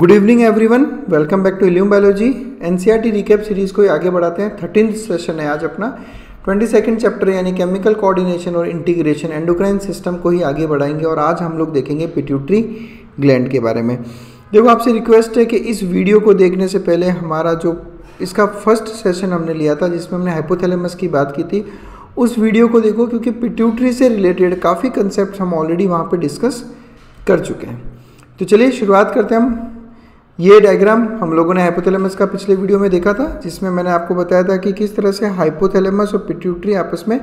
Good evening everyone, welcome back to illume biology. NCERT recap series को आगे बढ़ाते हैं। 13th सेशन है आज अपना। 22nd चैप्टर यानी केमिकल कोऑर्डिनेशन और इंटीग्रेशन एंडोक्राइन सिस्टम को ही आगे बढ़ाएंगे और आज हम लोग देखेंगे पिट्यूटरी ग्लैंड के बारे में। देखो, आपसे रिक्वेस्ट है कि इस वीडियो को देखने से पहले हमारा जो इसका फर्स्ट सेशन हमने लिया था जिसमें हमने हाइपोथैलेमस की बात की थी, उस वीडियो को देखो, क्योंकि पिट्यूटरी से रिलेटेड काफ़ी कंसेप्ट हम ऑलरेडी वहाँ पे डिस्कस कर चुके हैं। तो चलिए शुरुआत करते हैं हम। ये डायग्राम हम लोगों ने हाइपोथैलेमस का पिछले वीडियो में देखा था, जिसमें मैंने आपको बताया था कि किस तरह से हाइपोथैलेमस और पिट्यूटरी आपस में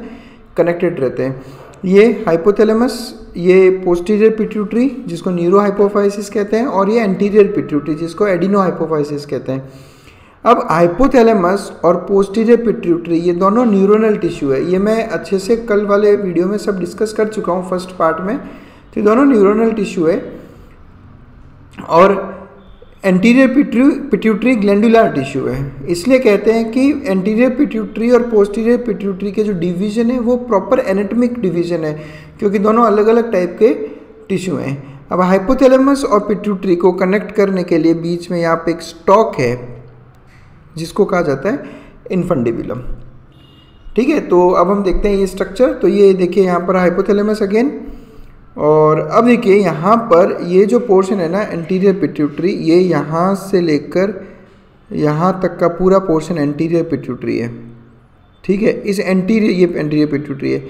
कनेक्टेड रहते हैं। ये हाइपोथैलेमस, ये पोस्टीरियर पिट्यूटरी जिसको न्यूरो हाइपोफाइसिस कहते हैं, और ये एंटीरियर पिट्यूटरी जिसको एडिनो हाइपोफाइसिस कहते हैं। अब हाइपोथैलेमस और पोस्टीरियर पिट्यूटरी ये दोनों न्यूरोनल टिश्यू है। ये मैं अच्छे से कल वाले वीडियो में सब डिस्कस कर चुका हूँ फर्स्ट पार्ट में। तो ये दोनों न्यूरोनल टिश्यू है और एंटीरियर पिट्यूटरी ग्लैंडुलर टिश्यू है। इसलिए कहते हैं कि एंटीरियर पिट्यूटरी और पोस्टीरियर पिट्यूटरी के जो डिवीजन है वो प्रॉपर एनाटॉमिक डिवीजन है, क्योंकि दोनों अलग अलग टाइप के टिश्यू हैं। अब हाइपोथैलेमस और पिट्यूटरी को कनेक्ट करने के लिए बीच में यहाँ पे एक स्टॉक है जिसको कहा जाता है इन्फंडिबुलम। ठीक है, तो अब हम देखते हैं ये स्ट्रक्चर। तो ये देखिए यहाँ पर हाइपोथैलेमस अगेन, और अब देखिए यहाँ पर ये जो पोर्शन है ना एंटीरियर पिट्यूटरी, ये यहाँ से लेकर यहाँ तक का पूरा पोर्शन एंटीरियर पिट्यूटरी है। ठीक है, इस एंटीरियर, ये एंटीरियर पिट्यूटरी है।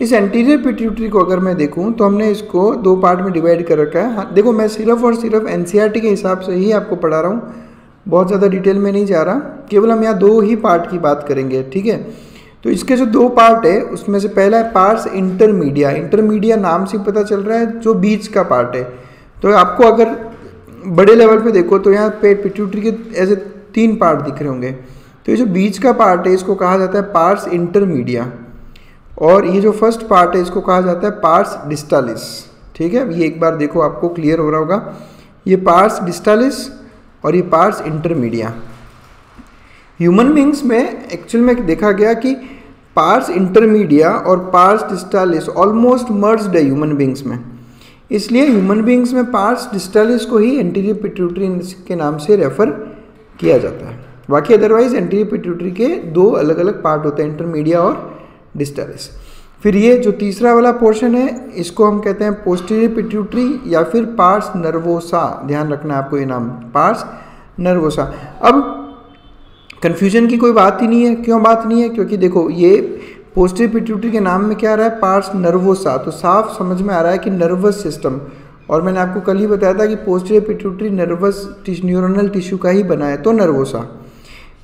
इस एंटीरियर पिट्यूटरी को अगर मैं देखूँ तो हमने इसको दो पार्ट में डिवाइड कर रखा है। हाँ, देखो, मैं सिर्फ और सिर्फ एनसीईआरटी के हिसाब से ही आपको पढ़ा रहा हूँ, बहुत ज़्यादा डिटेल में नहीं जा रहा। केवल हम यहाँ दो ही पार्ट की बात करेंगे। ठीक है, तो इसके जो दो पार्ट है उसमें से पहला है पार्स इंटरमीडिया। इंटरमीडिया नाम से पता चल रहा है जो बीच का पार्ट है। तो आपको अगर बड़े लेवल पे देखो तो यहाँ पे पिट्यूटरी के ऐसे तीन पार्ट दिख रहे होंगे। तो ये जो बीच का पार्ट है इसको कहा जाता है पार्स इंटरमीडिया, और ये जो फर्स्ट पार्ट है इसको कहा जाता है पार्स डिस्टालिस। ठीक है, ये एक बार देखो, आपको क्लियर हो रहा होगा। ये पार्स डिस्टालिस और ये पार्स इंटरमीडिया। ह्यूमन बींग्स में एक्चुअल में देखा गया कि पार्स इंटरमीडिया और पार्स डिस्टालिस ऑलमोस्ट मर्ज्ड है ह्यूमन बींग्स में। इसलिए ह्यूमन बींग्स में पार्स डिस्टालिस को ही एंटीरियर पिट्यूटरी के नाम से रेफर किया जाता है। बाकी अदरवाइज एंटीरियर पिट्यूटरी के दो अलग अलग पार्ट होते हैं, इंटरमीडिया और डिस्टालिस। फिर ये जो तीसरा वाला पोर्शन है इसको हम कहते हैं पोस्टीरियर पिट्यूटरी या फिर पार्स नर्वोसा। ध्यान रखना है आपको ये नाम, पार्स नर्वोसा। अब कन्फ्यूजन की कोई बात ही नहीं है। क्यों बात नहीं है? क्योंकि देखो, ये पोस्टीरियर पिट्यूटरी के नाम में क्या आ रहा है, पार्स नर्वोसा, तो साफ समझ में आ रहा है कि नर्वस सिस्टम। और मैंने आपको कल ही बताया था कि posterior pituitary nervous neuronal tissue का ही बना है, तो नर्वोसा।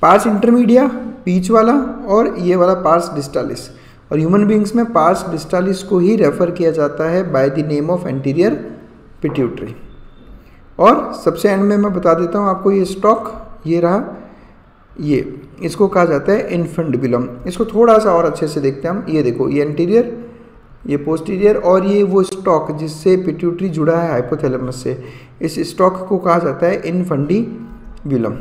पार्स इंटरमीडिया बीच वाला, और ये वाला पार्स डिस्टालिस। और ह्यूमन बींग्स में पार्स डिस्टालिस को ही रेफर किया जाता है by the name of anterior pituitary. और सबसे एंड में मैं बता देता हूँ आपको, ये स्टॉक ये रहा, ये इसको कहा जाता है इन्फंडिबुलम। इसको थोड़ा सा और अच्छे से देखते हैं हम। ये देखो, ये एंटीरियर, ये पोस्टीरियर, और ये वो स्टॉक जिससे पिट्यूटरी जुड़ा है हाइपोथैलेमस से, इस स्टॉक को कहा जाता है इन्फंडिबुलम।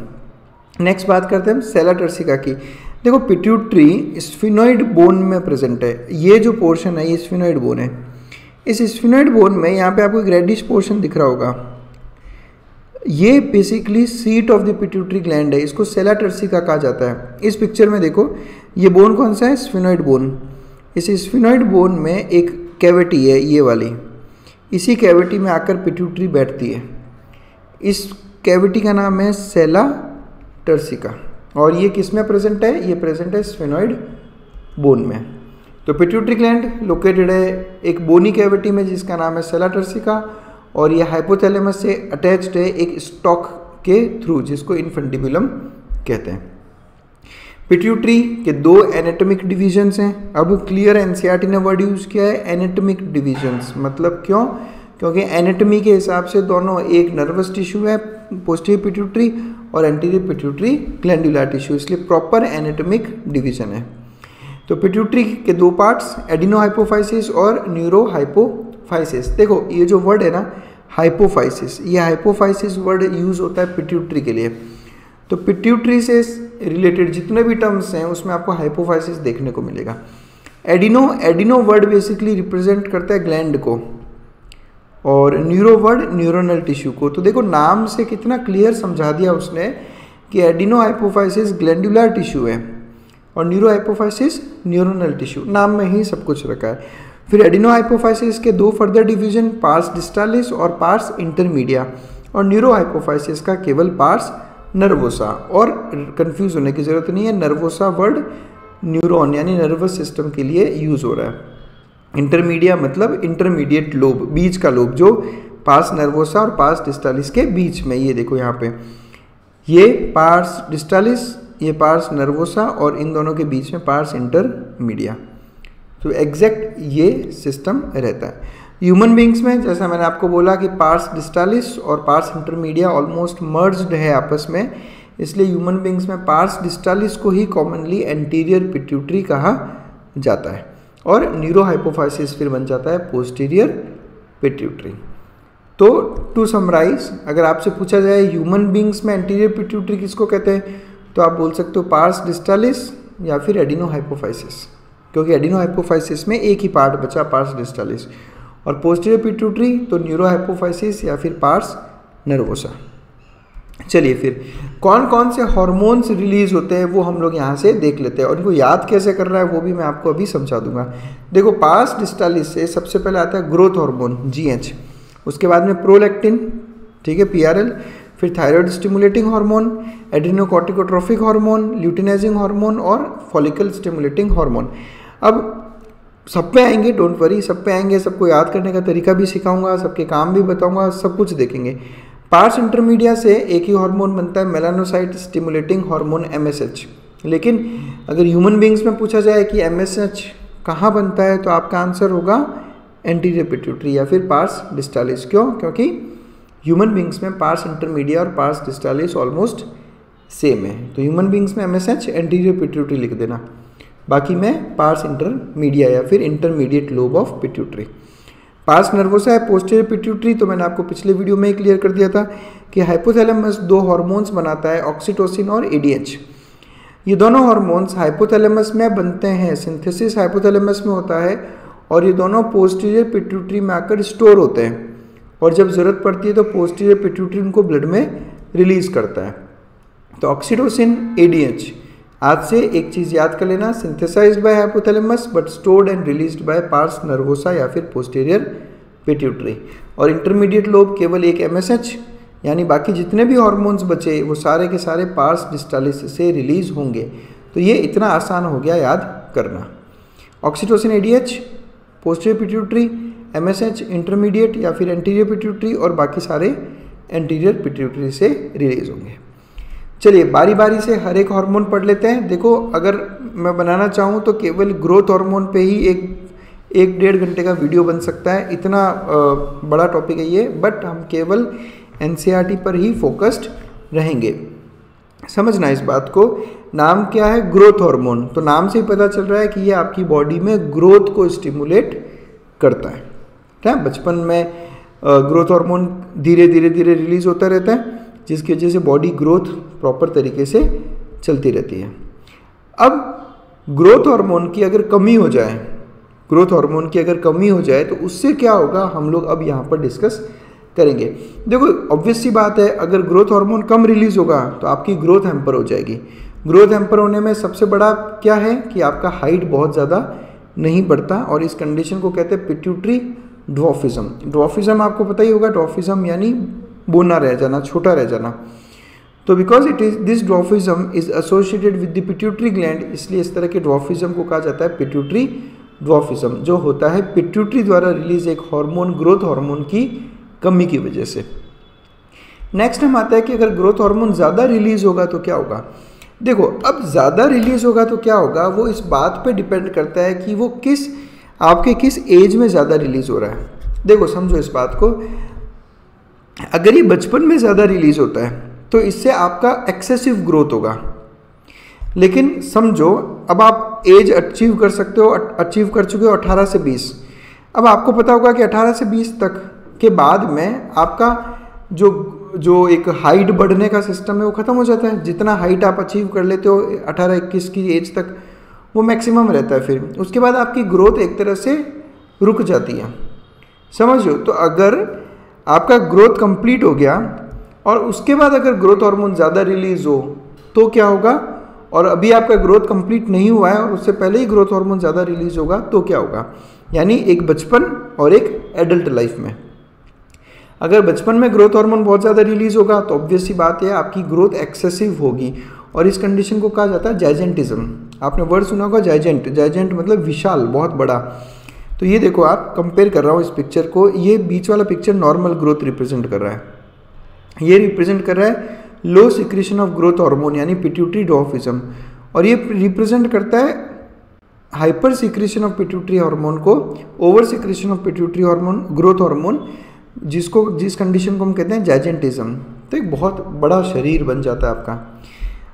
नेक्स्ट बात करते हैं हम सेला टर्सिका की। देखो, पिट्यूटरी स्फिनोइड बोन में प्रेजेंट है। ये जो पोर्शन है ये स्फिनोइड बोन है। इस स्फिनोइड बोन में यहाँ पे आपको एक रेडिश पोर्शन दिख रहा होगा, ये basically seat of the pituitary gland है। इसको सेला टर्सिका कहा जाता है। इस पिक्चर में देखो, ये बोन कौन सा है, स्फिनोइड बोन। इस स्फिनोइड बोन में एक कैविटी है, ये वाली। इसी कैविटी में आकर पिट्यूटरी बैठती है। इस कैविटी का नाम है सेला टर्सिका, और ये किस में प्रेजेंट है, ये प्रेजेंट है स्फिनोइड बोन में। तो पिट्यूटरी ग्लैंड लोकेटेड है एक बोनी कैविटी में जिसका नाम है सेला टर्सिका, और ये हाइपोथैलेमस से अटैच्ड है एक स्टॉक के थ्रू जिसको इन्फंडिबुलम कहते हैं। पिट्यूटरी के दो एनाटॉमिक डिवीजन्स हैं। अब क्लियर एनसीईआरटी ने वर्ड यूज़ किया है एनाटॉमिक डिवीजन्स। मतलब क्यों? क्योंकि एनाटॉमी के हिसाब से दोनों एक नर्वस टिश्यू है पोस्टीरियर पिट्यूटरी और एंटीरियर पिट्यूटरी ग्लैंडुलर टिश्यू, इसलिए प्रॉपर एनाटॉमिक डिवीजन है। तो पिट्यूटरी के दो पार्ट्स, एडिनो हाइपोफाइसिस और न्यूरो हाइपोफाइसिस। देखो, ये जो वर्ड है ना हाइपोफाइसिस, ये हाइपोफाइसिस वर्ड यूज़ होता है पिट्यूटरी के लिए। तो पिट्यूटरी से रिलेटेड जितने भी टर्म्स हैं उसमें आपको हाइपोफाइसिस देखने को मिलेगा। एडिनो वर्ड बेसिकली रिप्रेजेंट करता है ग्लैंड को, और न्यूरो वर्ड न्यूरोनल टिश्यू को। तो देखो नाम से कितना क्लियर समझा दिया उसने कि एडिनो हाइपोफाइसिस ग्लैंडुलर टिश्यू है और न्यूरो हाइपोफाइसिस न्यूरोनल टिश्यू, नाम में ही सब कुछ रखा है। फिर एडिनो हाइपोफाइसिस के दो फर्दर डिवीजन, पार्स डिस्टालिस और पार्स इंटरमीडिया, और न्यूरो हाइपोफाइसिस का केवल पार्स नर्वोसा। और कंफ्यूज होने की जरूरत नहीं है, नर्वोसा वर्ड न्यूरॉन यानी नर्वस सिस्टम के लिए यूज हो रहा है। इंटरमीडिया मतलब इंटरमीडिएट लोब, बीच का लोब, जो पार्स नर्वोसा और पार्स डिस्टालिस के बीच में, ये देखो यहाँ पे ये पार्स डिस्टालिस, ये पार्स नर्वोसा और इन दोनों के बीच में पार्स इंटरमीडिया। तो एग्जैक्ट ये सिस्टम रहता है। ह्यूमन बींग्स में जैसा मैंने आपको बोला कि पार्स डिस्टालिस और पार्स इंटरमीडिया ऑलमोस्ट मर्ज्ड है आपस में, इसलिए ह्यूमन बींग्स में पार्स डिस्टालिस को ही कॉमनली एंटीरियर पिट्यूटरी कहा जाता है और न्यूरो हाइपोफाइसिस फिर बन जाता है पोस्टीरियर पिट्यूटरी। तो टू समराइज, अगर आपसे पूछा जाए ह्यूमन बींग्स में एंटीरियर पिट्यूटरी किसको कहते हैं, तो आप बोल सकते हो पार्स डिस्टालिस या फिर एडिनो हाइपोफाइसिस, क्योंकि एडिनो हाइपोफाइसिस में एक ही पार्ट बचा पार्स डिस्टालिस, और पोस्टीरियर पिट्यूटरी तो न्यूरो हाइपोफाइसिस या फिर पार्स नर्वोसा। चलिए फिर कौन कौन से हार्मोन्स रिलीज होते हैं वो हम लोग यहाँ से देख लेते हैं, और इनको याद कैसे करना है वो भी मैं आपको अभी समझा दूंगा। देखो पार्स डिस्टालिस से सबसे पहले आता है ग्रोथ हार्मोन GH, उसके बाद में प्रोलैक्टिन, ठीक है PRL, फिर thyroid stimulating hormone, adrenocorticotrophic hormone, luteinizing hormone और फॉलिकल स्टिमुलेटिंग हार्मोन। अब सब पे आएंगे, डोंट वरी, सब पे आएंगे, सबको याद करने का तरीका भी सिखाऊंगा, सबके काम भी बताऊंगा, सब कुछ देखेंगे। पार्स इंटरमीडिया से एक ही हार्मोन बनता है मेलानोसाइट स्टिमुलेटिंग हार्मोन MSH, लेकिन अगर ह्यूमन बींग्स में पूछा जाए कि MSH कहाँ बनता है तो आपका आंसर होगा एंटीरियर पिट्यूटरी या फिर पार्स डिस्टालिस। क्यों? क्योंकि ह्यूमन बींग्स में पार्स इंटरमीडिया और पार्स डिस्टालिस ऑलमोस्ट सेम है, तो ह्यूमन बींग्स में MSH एंटीरियर पिट्यूटरी लिख देना, बाकी में पार्स इंटरमीडिया या फिर intermediate lobe of pituitary. Pars nervosa है पोस्टीरियर पिट्यूटरी, तो मैंने आपको पिछले वीडियो में ही क्लियर कर दिया था कि हाइपोथैलेमस दो हार्मोन्स बनाता है, ऑक्सीटोसिन और ADH। ये दोनों हार्मोन्स हाइपोथैलेमस में बनते हैं, सिंथेसिस हाइपोथैलेमस में होता है, और ये दोनों पोस्टीरियर पिट्यूटरी में आकर स्टोर होते हैं, और जब ज़रूरत पड़ती है तो पोस्टीरियर पिट्यूटरी उनको ब्लड में रिलीज करता है। तो ऑक्सीटोसिन ADH, आज से एक चीज़ याद कर लेना, synthesized by hypothalamus but stored and released by pars nervosa या फिर पोस्टीरियर पिट्यूटरी। और इंटरमीडिएट लोब केवल एक MSH, यानी बाकी जितने भी हार्मोन्स बचे वो सारे के सारे पार्स डिस्टालिस से रिलीज होंगे। तो ये इतना आसान हो गया याद करना। Oxytocin ADH, posterior pituitary, MSH intermediate या फिर एंटीरियर पिट्यूटरी, और बाकी सारे एंटीरियर पिट्यूटरी से रिलीज होंगे। चलिए बारी बारी से हर एक हार्मोन पढ़ लेते हैं। देखो अगर मैं बनाना चाहूँ तो केवल ग्रोथ हार्मोन पे ही एक 1.5 घंटे का वीडियो बन सकता है, इतना बड़ा टॉपिक है ये, बट हम केवल NCERT पर ही फोकस्ड रहेंगे। समझना इस बात को, नाम क्या है? Growth hormone. तो नाम से ही पता चल रहा है कि ये आपकी बॉडी में ग्रोथ को स्टिमुलेट करता है। ठीक है, बचपन में ग्रोथ हार्मोन धीरे धीरे रिलीज होता रहता है, जिसकी वजह से बॉडी ग्रोथ प्रॉपर तरीके से चलती रहती है। अब ग्रोथ हार्मोन की अगर कमी हो जाए, तो उससे क्या होगा हम लोग अब यहाँ पर डिस्कस करेंगे। देखो ऑब्वियस सी बात है, अगर ग्रोथ हार्मोन कम रिलीज होगा तो आपकी ग्रोथ हैम्पर हो जाएगी। ग्रोथ हैम्पर होने में सबसे बड़ा क्या है कि आपका हाइट बहुत ज़्यादा नहीं बढ़ता, और इस कंडीशन को कहते हैं पिट्यूटरी ड्वार्फिज्म। ड्वार्फिज्म आपको पता ही होगा, ड्वार्फिज्म यानी बूना रह जाना, छोटा रह जाना। तो because it is this dwarfism is associated with the pituitary gland, इसलिए इस तरह के ड्वार्फिज्म को कहा जाता है पिट्यूटरी ड्वार्फिज्म, जो होता है पिट्यूटरी द्वारा रिलीज एक हार्मोन, ग्रोथ हार्मोन की कमी की वजह से। नेक्स्ट हम आता है कि अगर ग्रोथ हार्मोन ज़्यादा रिलीज होगा तो क्या होगा। देखो अब ज़्यादा रिलीज होगा तो क्या होगा, वो इस बात पे डिपेंड करता है कि वो आपके किस एज में ज़्यादा रिलीज हो रहा है। देखो समझो इस बात को, अगर ये बचपन में ज़्यादा रिलीज होता है तो इससे आपका एक्सेसिव ग्रोथ होगा, लेकिन समझो अब आप एज अचीव कर सकते हो, अचीव कर चुके हो 18 से 20। अब आपको पता होगा कि 18 से 20 तक के बाद में आपका जो एक हाइट बढ़ने का सिस्टम है वो ख़त्म हो जाता है। जितना हाइट आप अचीव कर लेते हो 18-21 की एज तक वो मैक्सिमम रहता है। फिर उसके बाद आपकी ग्रोथ एक तरह से रुक जाती है। समझो। तो अगर आपका ग्रोथ कंप्लीट हो गया और उसके बाद अगर ग्रोथ हार्मोन ज़्यादा रिलीज हो तो क्या होगा, और अभी आपका ग्रोथ कंप्लीट नहीं हुआ है और उससे पहले ही ग्रोथ हार्मोन ज़्यादा रिलीज होगा तो क्या होगा। यानी एक बचपन और एक एडल्ट लाइफ में अगर बचपन में ग्रोथ हार्मोन बहुत ज़्यादा रिलीज होगा तो ऑब्वियस सी बात है आपकी ग्रोथ एक्सेसिव होगी, और इस कंडीशन को कहा जाता है जाइजेंटिज्म। आपने वर्ड सुना होगा जाइजेंट, जाइजेंट मतलब विशाल, बहुत बड़ा। तो ये देखो, आप कंपेयर कर रहा हूँ इस पिक्चर को, ये बीच वाला पिक्चर नॉर्मल ग्रोथ रिप्रेजेंट कर रहा है, ये रिप्रेजेंट कर रहा है low secretion of growth hormone यानी पिट्यूटरी डॉर्फिज्म, और ये रिप्रेजेंट करता है hyper secretion of pituitary hormone को, over secretion of pituitary hormone, growth hormone, जिस कंडीशन को हम कहते हैं जाइजेंटिज्म। तो एक बहुत बड़ा शरीर बन जाता है आपका।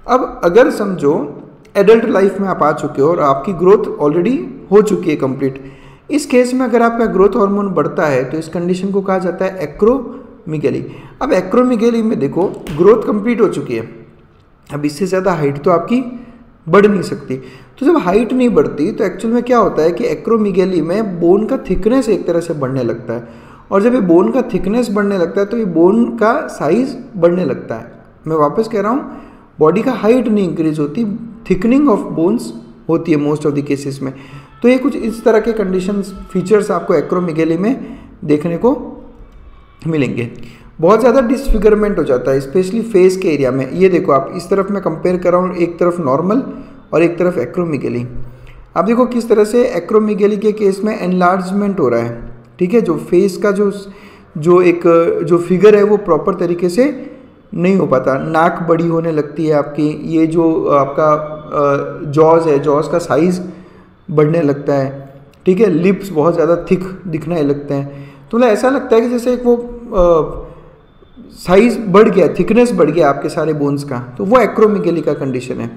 अब अगर समझो एडल्ट लाइफ में आप आ चुके हो और आपकी ग्रोथ ऑलरेडी हो चुकी है कंप्लीट, इस केस में अगर आपका ग्रोथ हार्मोन बढ़ता है तो इस कंडीशन को कहा जाता है एक्रोमीगेली। अब एक्रोमीगेली में देखो ग्रोथ कंप्लीट हो चुकी है, अब इससे ज़्यादा हाइट तो आपकी बढ़ नहीं सकती। तो जब हाइट नहीं बढ़ती तो एक्चुअल में क्या होता है कि एक्रोमीगेली में बोन का थिकनेस एक तरह से बढ़ने लगता है, और जब ये बोन का थिकनेस बढ़ने लगता है तो ये बोन का साइज बढ़ने लगता है। मैं वापस कह रहा हूँ, बॉडी का हाइट नहीं इंक्रीज होती, थिकनिंग ऑफ बोन्स होती है मोस्ट ऑफ द केसेस में। तो ये कुछ इस तरह के कंडीशंस फीचर्स आपको एक्रोमीगेली में देखने को मिलेंगे। बहुत ज़्यादा डिसफिगरमेंट हो जाता है स्पेशली फेस के एरिया में। ये देखो आप, इस तरफ मैं कंपेयर कर रहा हूँ, एक तरफ नॉर्मल और एक तरफ एक्रोमीगेली। आप देखो किस तरह से एक्रोमीगेली के केस में एनलार्जमेंट हो रहा है, ठीक है। जो फेस का जो फिगर है वो प्रॉपर तरीके से नहीं हो पाता, नाक बड़ी होने लगती है आपकी, ये जो आपका जॉज है, जॉज का साइज़ बढ़ने लगता है, ठीक है। लिप्स बहुत ज़्यादा थिक दिखने लगते हैं, तो मतलब ऐसा लगता है कि जैसे एक वो साइज़ बढ़ गया, थिकनेस बढ़ गया आपके सारे बोन्स का, तो वो एक्रोमीगेली का कंडीशन है।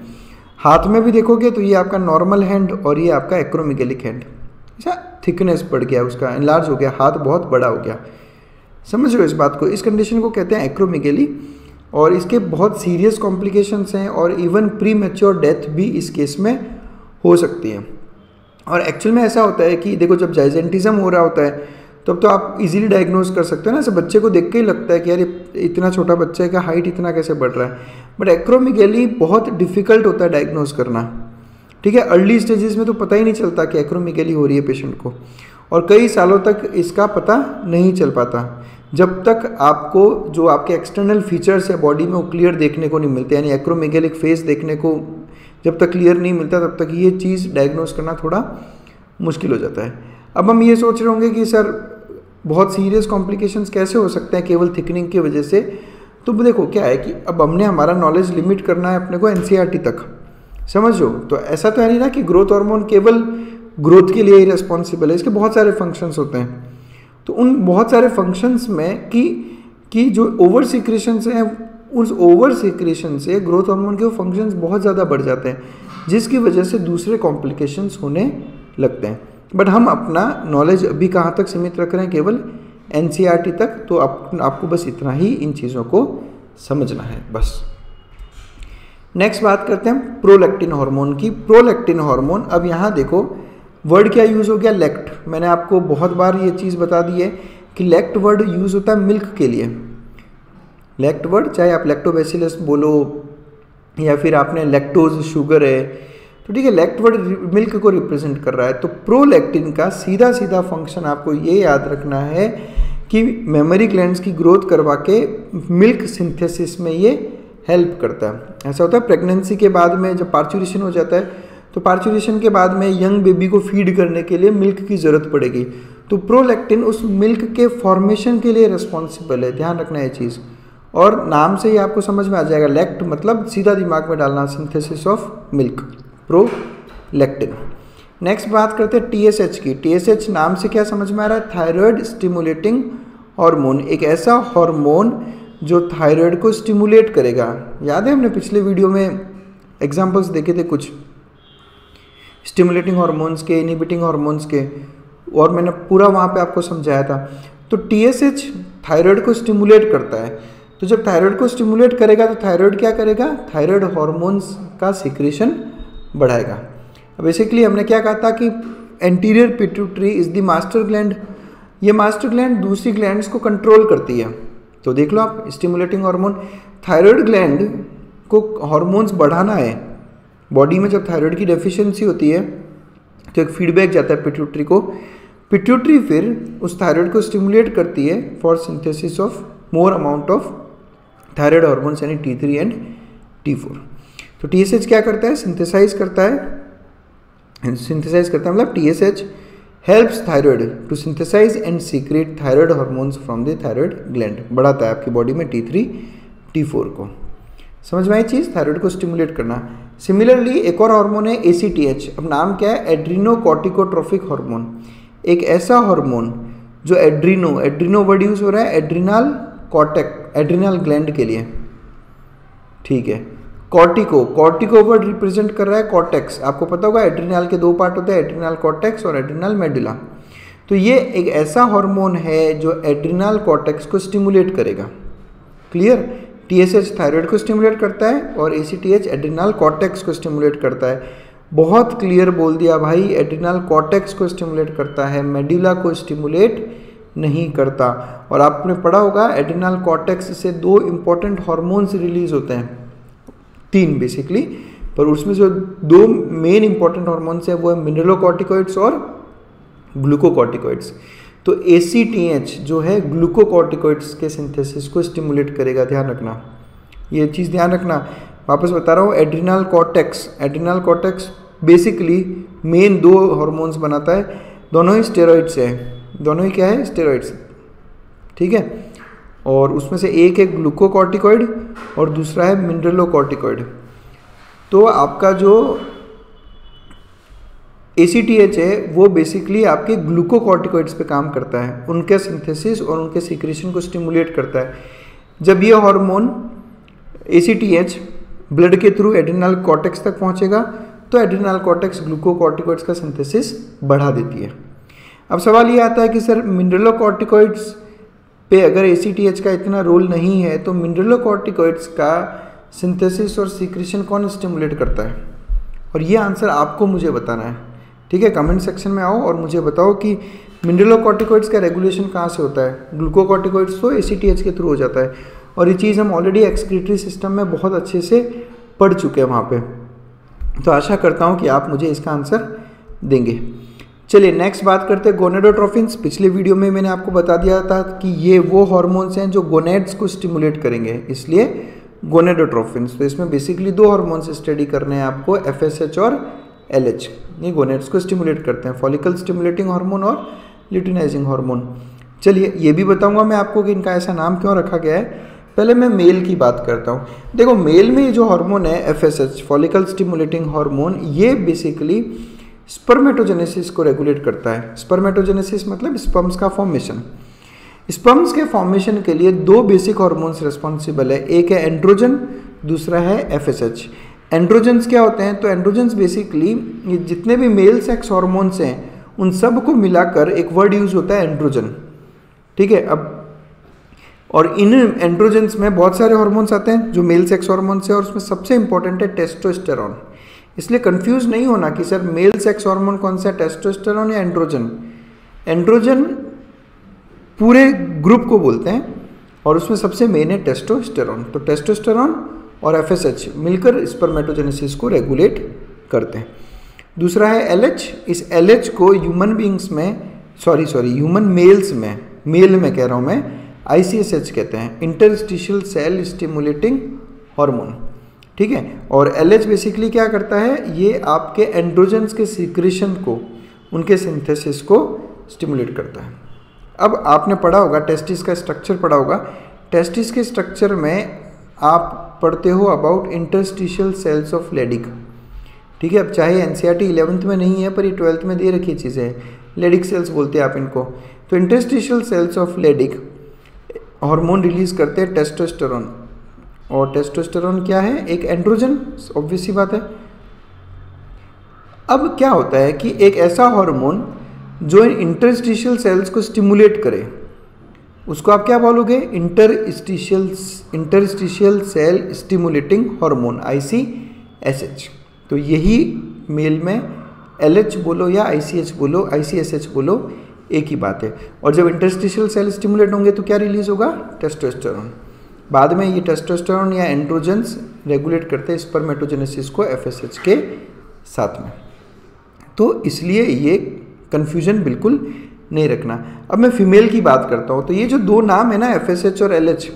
हाथ में भी देखोगे तो ये आपका नॉर्मल हैंड और ये आपका एक्रोमीगेलिक हैंड, अच्छा थिकनेस बढ़ गया, उसका एनलार्ज हो गया, हाथ बहुत बड़ा हो गया। समझ रहे हो इस बात को, इस कंडीशन को कहते हैं एक्रोमीगेली, और इसके बहुत सीरियस कॉम्प्लिकेशंस हैं और इवन प्री मैच्योर डेथ भी इस केस में हो सकती है। और एक्चुअल में ऐसा होता है कि देखो जब जाइजेंटिज्म हो रहा होता है तब तो आप इजीली डायग्नोज कर सकते हो ना, ऐसे बच्चे को देख के ही लगता है कि यार इतना छोटा बच्चा है का हाइट इतना कैसे बढ़ रहा है, बट एक्रोमीगेली बहुत डिफिकल्ट होता है डायग्नोज करना, ठीक है। अर्ली स्टेजेस में तो पता ही नहीं चलता कि एक्रोमीगेली हो रही है पेशेंट को, और कई सालों तक इसका पता नहीं चल पाता जब तक आपको जो आपके एक्सटर्नल फीचर्स है बॉडी में वो क्लियर देखने को नहीं मिलते, यानी एक्रोमीगेलिक फेस देखने को जब तक क्लियर नहीं मिलता तब तक ये चीज़ डायग्नोज करना थोड़ा मुश्किल हो जाता है। अब हम ये सोच रहे होंगे कि सर बहुत सीरियस कॉम्प्लिकेशंस कैसे हो सकते हैं केवल थिकनिंग की वजह से। तो देखो क्या है कि अब हमने हमारा नॉलेज लिमिट करना है अपने को एनसीईआरटी तक, समझो। तो ऐसा तो है नहीं ना कि ग्रोथ हार्मोन केवल ग्रोथ के लिए ही रिस्पॉन्सिबल है, इसके बहुत सारे फंक्शंस होते हैं। तो उन बहुत सारे फंक्शंस में कि जो ओवर सिक्रेशंस हैं, उस ओवर सिक्रेशन से ग्रोथ हार्मोन के फंक्शंस बहुत ज़्यादा बढ़ जाते हैं, जिसकी वजह से दूसरे कॉम्प्लिकेशंस होने लगते हैं। बट हम अपना नॉलेज अभी कहाँ तक सीमित रख रहे हैं, केवल एनसीईआरटी तक। तो आपको बस इतना ही इन चीज़ों को समझना है बस। नेक्स्ट बात करते हैं प्रोलैक्टिन हार्मोन की। प्रोलैक्टिन हार्मोन, अब यहाँ देखो वर्ड क्या यूज़ हो गया, लैक्ट। मैंने आपको बहुत बार ये चीज़ बता दी है कि लैक्ट वर्ड यूज़ होता है मिल्क के लिए। लैक्ट वर्ड, चाहे आप लैक्टोबैसिलस बोलो या फिर आपने लैक्टोज शुगर है, तो ठीक है, लैक्ट वर्ड मिल्क को रिप्रेजेंट कर रहा है। तो प्रोलैक्टिन का सीधा सीधा फंक्शन आपको ये याद रखना है कि मेमोरी ग्लैंड्स की ग्रोथ करवा के मिल्क सिंथेसिस में ये हेल्प करता है। ऐसा होता है प्रेगनेंसी के बाद में जब पार्चुरेशन हो जाता है तो पार्चुरेशन के बाद में यंग बेबी को फीड करने के लिए मिल्क की ज़रूरत पड़ेगी, तो प्रोलैक्टिन उस मिल्क के फॉर्मेशन के लिए रिस्पॉन्सिबल है। ध्यान रखना ये चीज़, और नाम से ही आपको समझ में आ जाएगा, लैक्ट मतलब सीधा दिमाग में डालना, synthesis of milk, prolactin. Next बात करते हैं टीएसएच की। टीएसएच नाम से क्या समझ में आ रहा है, थायराइड स्टिमुलेटिंग हार्मोन। एक ऐसा हार्मोन जो थायराइड को स्टिमुलेट करेगा। याद है हमने पिछले वीडियो में एग्जांपल्स देखे थे कुछ स्टिमुलेटिंग हार्मोन्स के, इनहिबिटिंग हार्मोन्स के, और मैंने पूरा वहाँ पे आपको समझाया था। तो टीएसएच थायराइड को स्टिमुलेट करता है। तो जब थायराइड को स्टिमुलेट करेगा तो थायराइड क्या करेगा, थायराइड हार्मोन्स का सिक्रेशन बढ़ाएगा। अब बेसिकली हमने क्या कहा था कि anterior pituitary is the master gland, ये मास्टर ग्लैंड दूसरी ग्लैंड्स को कंट्रोल करती है। तो देख लो आप, स्टिमुलेटिंग हार्मोन, थायराइड ग्लैंड को हार्मोन्स बढ़ाना है। बॉडी में जब थायराइड की डेफिशिएंसी होती है तो एक फीडबैक जाता है पिट्यूटरी को, पिट्यूटरी फिर उस थायराइड को स्टिमुलेट करती है for synthesis of more amount of thyroid hormones यानी T3 एंड T4। तो TSH क्या करता है, सिंथेसाइज करता है मतलब TSH helps thyroid to synthesize and secrete thyroid hormones from the thyroid gland, बढ़ाता है आपकी बॉडी में T3 T4 को। समझ में आई चीज़, थायराइड को स्टिमुलेट करना। सिमिलरली एक और हार्मोन है ACTH, अब नाम क्या है, एड्रीनोकॉर्टिकोट्रोफिक हार्मोन। एक ऐसा हार्मोन जो एड्रीनो वर्ड यूज हो रहा है एड्रिनल ग्लैंड के लिए, ठीक है। कॉर्टिको वर्ड रिप्रेजेंट कर रहा है कॉर्टेक्स। आपको पता होगा एड्रिनल के दो पार्ट होते हैं, एड्रिनल कॉर्टेक्स और एड्रिनल मेडुला। तो ये एक ऐसा हार्मोन है जो एड्रिनल कॉर्टेक्स को स्टिमुलेट करेगा। क्लियर, TSH थायराइड को स्टिमुलेट करता है और ACTH एड्रिनल कॉर्टेक्स को स्टिमुलेट करता है। बहुत क्लियर बोल दिया भाई, एड्रिनल कॉर्टेक्स को स्टिमुलेट करता है, मेडुला को स्टिमुलेट नहीं करता। और आपने पढ़ा होगा एड्रिनल कॉर्टेक्स से दो इंपॉर्टेंट हार्मोन्स रिलीज होते हैं, तीन बेसिकली, पर उसमें जो दो मेन इंपॉर्टेंट हार्मोन्स है वो है मिनरलोकॉर्टिकॉइड्स और ग्लूकोकॉर्टिकॉइड्स। तो ACTH जो है ग्लूकोकॉर्टिकॉइड्स के सिंथेसिस को स्टिमुलेट करेगा, ध्यान रखना, ये चीज़ ध्यान रखना। वापस बता रहा हूँ, एड्रिनल कॉर्टेक्स बेसिकली मेन दो हार्मोन्स बनाता है, दोनों ही स्टेरॉइड्स है, दोनों ही क्या है, स्टेरॉइड्स, ठीक है। और उसमें से एक है ग्लूकोकॉर्टिकॉइड और दूसरा है मिनरलोकॉर्टिकॉइड। तो आपका जो ACTH है वो बेसिकली आपके ग्लूकोकॉर्टिकॉइड्स पे काम करता है, उनके सिंथेसिस और उनके सीक्रेशन को स्टिमुलेट करता है। जब ये हार्मोन ACTH ब्लड के थ्रू एड्रिनल कॉर्टेक्स तक पहुंचेगा तो एड्रिनल कॉर्टेक्स ग्लूकोकॉर्टिकॉइड्स का सिंथेसिस बढ़ा देती है। अब सवाल ये आता है कि सर मिनरलोकॉर्टिकॉइड्स पे अगर ACTH का इतना रोल नहीं है तो मिनरलोकॉर्टिकॉइड्स का सिंथेसिस और सीक्रेशन कौन स्टिमुलेट करता है? और ये आंसर आपको मुझे बताना है, ठीक है। कमेंट सेक्शन में आओ और मुझे बताओ कि मिनरलोकॉर्टिकॉइड्स का रेगुलेशन कहाँ से होता है। ग्लूकोकॉर्टिकॉइड्स तो ACTH के थ्रू हो जाता है और ये चीज़ हम ऑलरेडी एक्सक्रीटरी सिस्टम में बहुत अच्छे से पढ़ चुके हैं वहाँ पे। तो आशा करता हूँ कि आप मुझे इसका आंसर देंगे। चलिए नेक्स्ट बात करते हैं गोनेडोट्रोफिन्स। पिछले वीडियो में मैंने आपको बता दिया था कि ये वो हार्मोन्स हैं जो गोनेड्स को स्टिमुलेट करेंगे, इसलिए गोनेडोट्रोफिन्स। तो इसमें बेसिकली दो हार्मोन्स स्टडी करने हैं आपको, FSH और LH। ये गोनेड्स को स्टिमुलेट करते हैं, फॉलिकल स्टिमुलेटिंग हार्मोन और ल्यूटिनाइजिंग हार्मोन। चलिए ये भी बताऊंगा मैं आपको कि इनका ऐसा नाम क्यों रखा गया है। पहले मैं मेल की बात करता हूँ। देखो मेल में ये जो हार्मोन है FSH, फॉलिकल स्टिमुलेटिंग हार्मोन, ये बेसिकली स्पर्मेटोजेनेसिस को रेगुलेट करता है। स्पर्मेटोजेनेसिस मतलब स्पर्म्स का फॉर्मेशन। स्पर्म्स के फॉर्मेशन के लिए दो बेसिक हार्मोन्स रिस्पॉन्सिबल है, एक है एंड्रोजन, दूसरा है FSH। एंड्रोजन्स क्या होते हैं? तो एंड्रोजन्स बेसिकली जितने भी मेल सेक्स हार्मोन्स हैं उन सब को मिलाकर एक वर्ड यूज होता है एंड्रोजन, ठीक है। अब और इन एंड्रोजन्स में बहुत सारे हार्मोन्स आते हैं जो मेल सेक्स हार्मोन्स है और उसमें सबसे इंपॉर्टेंट है टेस्टोस्टेरॉन। इसलिए कंफ्यूज नहीं होना कि सर मेल सेक्स हार्मोन कौन सा है, टेस्टोस्टेरॉन या एंड्रोजन। एंड्रोजन पूरे ग्रुप को बोलते हैं और उसमें सबसे मेन है टेस्टोस्टेरॉन। तो टेस्टोस्टेरॉन और FSH मिलकर स्पर्मेटोजेनेसिस को रेगुलेट करते हैं। दूसरा है LH। इस LH को ह्यूमन बींग्स में ह्यूमन मेल्स में, मेल में कह रहा हूँ मैं, ICSH कहते हैं, इंटरस्टिशियल सेल स्टिमुलेटिंग हार्मोन, ठीक है। और LH बेसिकली क्या करता है, ये आपके एंड्रोजन्स के सीक्रेशन को, उनके सिंथेसिस को स्टिमुलेट करता है। अब आपने पढ़ा होगा टेस्टिस का स्ट्रक्चर पढ़ा होगा। टेस्टिस के स्ट्रक्चर में आप पढ़ते हो about interstitial cells of Leydig, ठीक है। अब चाहे NCERT 11th में नहीं है पर ये 12th में दे रखी चीज़ें हैं, लेडिक सेल्स बोलते हैं आप इनको। तो interstitial cells of Leydig hormone release करते हैं टेस्टोस्टेरॉन, और टेस्टोस्टेरॉन क्या है, एक एंड्रोजन, ऑब्वियस सी बात है। अब क्या होता है कि एक ऐसा हार्मोन जो इंटरस्टिशियल सेल्स को स्टिमुलेट करे उसको आप क्या बोलोगे, interstitial cell stimulating hormone, ICSH। तो यही मेल में LH बोलो या ICSH बोलो, एक ही बात है। और जब इंटरस्टिशियल सेल स्टिमुलेट होंगे तो क्या रिलीज होगा? टेस्टोस्टेरोन। बाद में ये टेस्टोस्टेरोन या एंड्रोजन्स रेगुलेट करते हैं स्पर्मेटोजेनेसिस को एफएसएच के साथ में। तो इसलिए ये कन्फ्यूजन बिल्कुल नहीं रखना। अब मैं फीमेल की बात करता हूँ, तो ये जो दो नाम है ना एफएसएच और एलएच,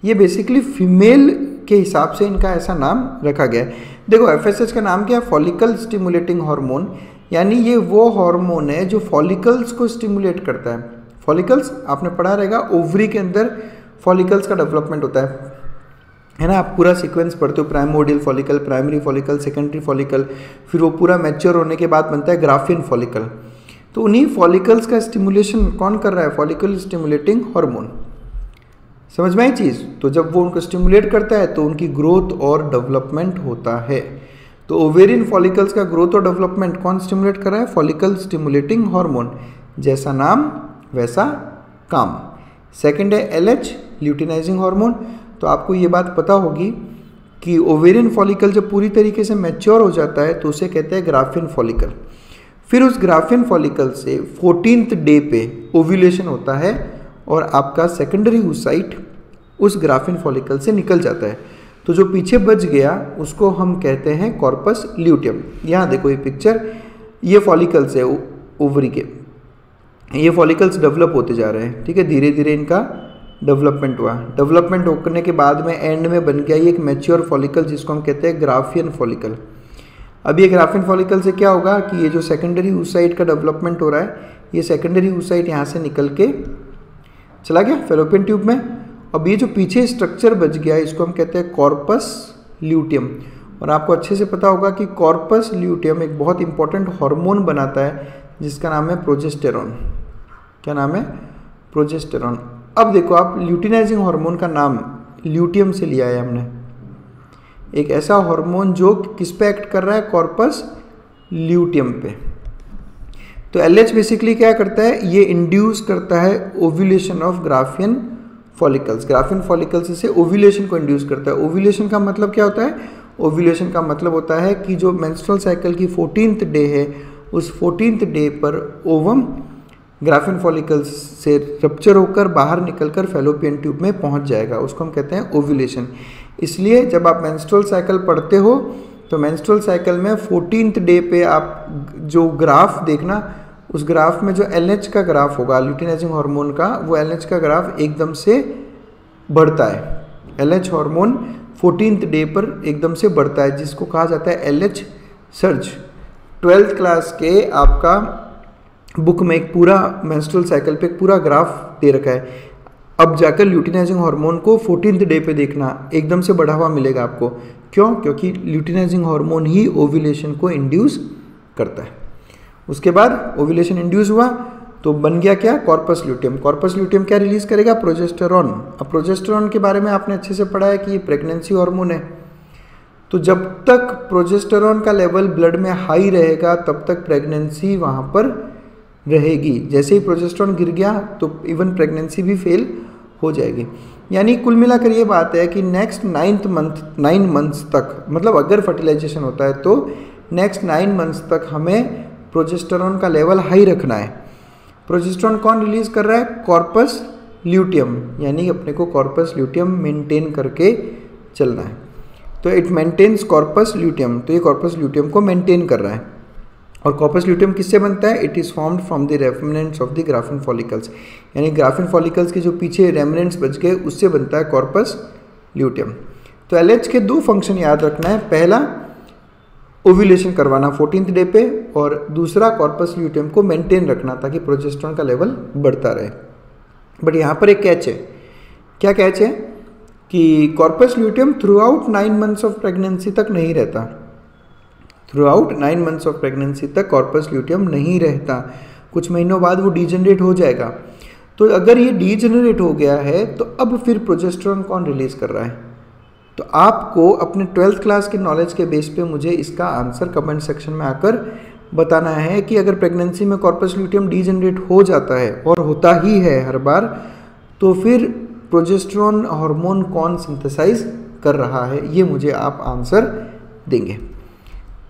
ये बेसिकली फीमेल के हिसाब से इनका ऐसा नाम रखा गया है। देखो एफएसएच का नाम क्या है? फॉलिकल स्टिमुलेटिंग हार्मोन, यानी ये वो हार्मोन है जो फॉलिकल्स को स्टिमुलेट करता है। फॉलिकल्स आपने पढ़ा रहेगा, ओवरी के अंदर फॉलिकल्स का डेवलपमेंट होता है ना। आप पूरा सीक्वेंस पढ़ते हो, primordial follicle, primary follicle, secondary follicle, फिर वो पूरा मैच्योर होने के बाद बनता है ग्राफियन फॉलिकल। तो उन्हीं फॉलिकल्स का स्टिमुलेशन कौन कर रहा है? Follicle stimulating hormone. समझ में आई चीज़? तो जब वो उनको स्टिमुलेट करता है तो उनकी ग्रोथ और डेवलपमेंट होता है। तो ओवेरियन फॉलिकल्स का ग्रोथ और डेवलपमेंट कौन स्टिमुलेट कर रहा है? Follicle stimulating hormone. जैसा नाम वैसा काम। सेकंड है एलएच, ल्यूटिनाइजिंग हार्मोन। तो आपको ये बात पता होगी कि ओवेरियन फॉलिकल जब पूरी तरीके से मैच्योर हो जाता है तो उसे कहते हैं ग्राफियन फॉलिकल। फिर उस ग्राफियन फॉलिकल से 14th डे पे ओव्यूलेशन होता है और आपका सेकेंडरी oocyte उस ग्राफियन फॉलिकल से निकल जाता है। तो जो पीछे बच गया उसको हम कहते हैं कॉर्पस ल्यूटियम। यहाँ देखो ये पिक्चर, ये फॉलिकल्स है ओवरी के, ये फॉलिकल्स डेवलप होते जा रहे हैं, ठीक है। धीरे धीरे इनका डेवलपमेंट हुआ। डेवलपमेंट होने के बाद में एंड में बन गया ये एक मैच्योर फॉलिकल जिसको हम कहते हैं ग्राफियन फॉलिकल। अब ये ग्राफियन फॉलिकल से क्या होगा कि ये जो सेकेंडरी oocyte का डेवलपमेंट हो रहा है, ये सेकेंडरी oocyte यहाँ से निकल के चला गया फैलोपियन ट्यूब में। अब ये जो पीछे स्ट्रक्चर बच गया इसको हम कहते हैं कॉर्पस ल्यूटियम। और आपको अच्छे से पता होगा कि कॉर्पस ल्यूटियम एक बहुत इंपॉर्टेंट हार्मोन बनाता है जिसका नाम है प्रोजेस्टेरॉन। क्या नाम है? प्रोजेस्टेरॉन। अब देखो आप ल्यूटिनाइजिंग हार्मोन का नाम ल्यूटियम से लिया है हमने, एक ऐसा हार्मोन जो किस पे एक्ट कर रहा है? कॉर्पस ल्यूटियम पे। तो एलएच बेसिकली क्या करता है? ये इंड्यूस करता है ovulation of Graafian follicles. Graafian follicles से ओव्यूलेशन को इंड्यूस करता है। ओव्यूलेशन का मतलब क्या होता है? ओव्यूलेशन का मतलब होता है कि जो मेंस्ट्रुअल साइकिल की 14th डे है उस 14th डे पर ओवम ग्राफियन फॉलिकल्स से रप्चर होकर बाहर निकलकर फैलोपियन ट्यूब में पहुंच जाएगा, उसको हम कहते हैं ओव्यूलेशन। इसलिए जब आप मेंस्ट्रुअल साइकिल पढ़ते हो तो मेंस्ट्रुअल साइकिल में 14th डे पे आप जो ग्राफ देखना, उस ग्राफ में जो एलएच का ग्राफ होगा ल्यूटिनाइजिंग हार्मोन का, वो एलएच का ग्राफ एकदम से बढ़ता है। एलएच हार्मोन 14th डे पर एकदम से बढ़ता है जिसको कहा जाता है एलएच सर्ज। 12th क्लास के आपका बुक में एक पूरा मेंस्ट्रुअल साइकिल पे एक पूरा ग्राफ दे रखा है। अब जाकर ल्यूटिनाइजिंग हार्मोन को 14th डे पे देखना, एकदम से बढ़ा हुआ मिलेगा आपको। क्यों? क्योंकि ल्यूटिनाइजिंग हार्मोन ही ओव्यूलेशन को इंड्यूस करता है। उसके बाद ओव्यूलेशन इंड्यूस हुआ तो बन गया क्या? Corpus luteum. कॉर्पस ल्यूटियम क्या रिलीज करेगा? प्रोजेस्टेरॉन। अब प्रोजेस्टेरॉन के बारे में आपने अच्छे से पढ़ा है कि ये प्रेगनेंसी हार्मोन है। तो जब तक प्रोजेस्टेरॉन का लेवल ब्लड में हाई रहेगा तब तक प्रेगनेंसी वहाँ पर रहेगी। जैसे ही प्रोजेस्टेरॉन गिर गया तो इवन प्रेगनेंसी भी फेल हो जाएगी। यानी कुल मिलाकर ये बात है कि नेक्स्ट 9 मंथ्स तक, मतलब अगर फर्टिलाइजेशन होता है तो नेक्स्ट 9 मंथ्स तक हमें प्रोजेस्टेरॉन का लेवल हाई रखना है। प्रोजेस्टेरॉन कौन रिलीज कर रहा है? Corpus luteum. यानी अपने को कॉर्पस ल्यूटियम मेंटेन करके चलना है। तो इट मेंटेन्स कॉर्पस ल्यूटियम। तो ये कॉर्पस ल्यूटियम को मेंटेन कर रहा है। और कॉर्पस ल्यूटियम किससे बनता है? It is formed from the remnants of the graphene follicles. यानी ग्राफिन फॉलिकल्स के जो पीछे रेमिनेंट्स बच गए उससे बनता है कॉर्पस ल्यूटियम। तो एलएच के 2 फंक्शन याद रखना है। पहला ओव्यूलेशन करवाना 14th डे पे, और दूसरा कॉर्पस ल्यूटियम को मेंटेन रखना ताकि प्रोजेस्टेरॉन का लेवल बढ़ता रहे। बट यहाँ पर एक कैच है। क्या कैच है? कि corpus luteum through out 9 months of pregnancy तक नहीं रहता। Through out 9 months of pregnancy तक कॉर्पस ल्यूटियम नहीं रहता। कुछ महीनों बाद वो डीजनरेट हो जाएगा। तो अगर ये डीजनरेट हो गया है तो अब फिर प्रोजेस्टेरॉन कौन रिलीज कर रहा है? तो आपको अपने 12th क्लास के नॉलेज के बेस पे मुझे इसका आंसर कमेंट सेक्शन में आकर बताना है कि अगर प्रेगनेंसी में कॉर्पस ल्यूटियम डीजनरेट हो जाता है, और होता ही है हर बार, तो फिर प्रोजेस्टेरॉन हार्मोन कौन सिंथेसाइज कर रहा है, ये मुझे आप आंसर देंगे।